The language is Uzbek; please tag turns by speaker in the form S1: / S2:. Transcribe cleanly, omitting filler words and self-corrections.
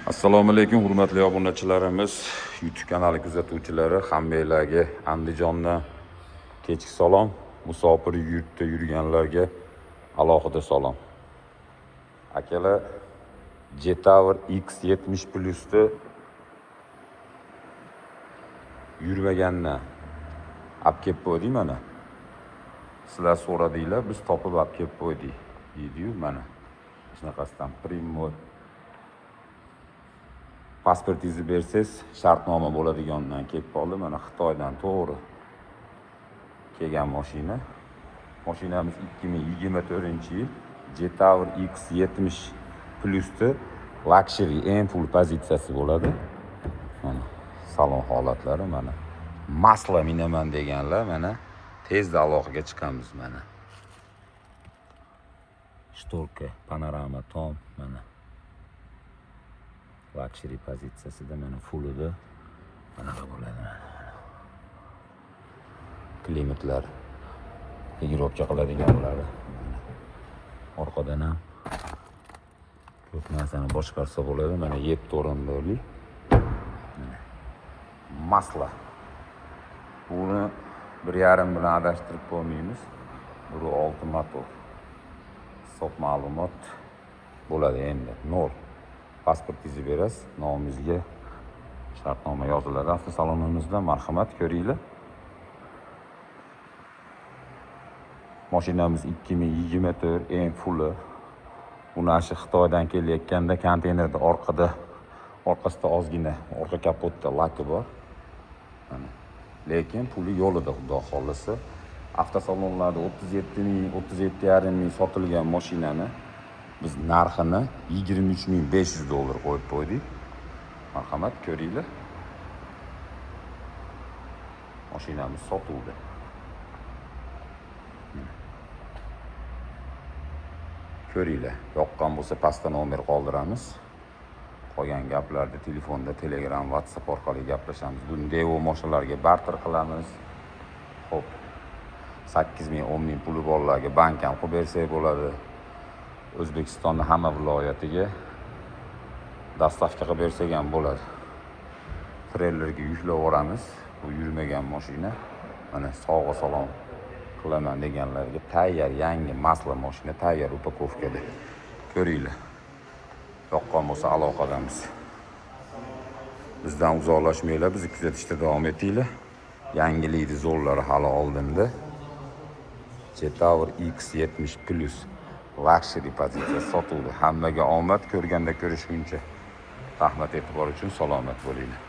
S1: Assalomu alaykum hurmatli obunachilarimiz, YouTube kanali kuzatuvchilari, hammalarga Andijondan kechki salom, musofir yurtda yurganlarga alohida salom. Akalar, Jetower X70 Plus'da yurmagandan olib kelib qo'ydik mana. Sizlar so'radinglar, biz topib olib kelib qo'ydik. Deydi-yu mana. Shunaqasidan Primo pasportingizni bersangiz, shartnoma bo'ladiganidan kelib qoldi. Mana Xitoydan to'g'ri kelgan mashina. Mashinamiz 2024-yil Jetower X70 Plus'da luxury eng full pozitsiyasi bo'ladi. Mana salon holatlari mana. Masla minaman deganlar mana tezda aloqaga chiqamiz mana. Shtorka, panorama tom mana. Luxury pozitsiyasida mana fullida bunaqa bo'ladi mana. Klimatlar igrovka qiladiganlari. Orqadan ham ko'p narsani boshqarsa bo'ladi. Mana 7 o'rinli. Masla. Buni 1.5 bilan adashtirib qo'ymaymiz. Bu 6 motor. Hisob ma'lumot bo'ladi endi. Nol. Pasportingizni berasiz, nomingizga shartnoma yoziladi. Avtosalonimizda marhamat ko'ringlar. Mashinamiz 2024 eng fulli. Buni ashi Xitoydan kelayotganda konteynerda orqasida ozgina orqa kapotda laki bor. Mana. Lekin puli yo'lida, xudo xolisa. Avtosalonlarda 37.000 ming sotilgan mashinani biz narxini $23.500 qo'yib qo'ydik. Marhamat ko'ringlar. Mashinamiz sotuvda. Ko'ringlar. Yoqqan bo'lsa pastda nomer qoldiramiz. Qolgan gaplarni telefonda, Telegram, WhatsApp orqali gaplashamiz. Bunday mashinalarga barter qilamiz. Xo'p. 8.000, 10.000 puli borlarga bank ham qilib bersak bo'ladi. O'zbekistonning hamma viloyatiga dastavka qilib bersak ham bo'ladi. Treylerga yuklab yuboramiz. Bu yurmagan mashina. Mana sog'a salom qilaman deganlarga tayyor yangi masla mashina tayyor upakovkada. Ko'ringlar. Yoqqan bo'lsa aloqadamiz. Bizdan uzoqlashmanglar, bizni kuzatishda davom etinglar. Yangilikni zo'rlari hali oldinda. Jetower X70 Plus luxury pozitsiya sotuvda. Hammaga omad, ko'rganda ko'rishguncha. Rahmat e'tibor uchun salomat bo'linglar.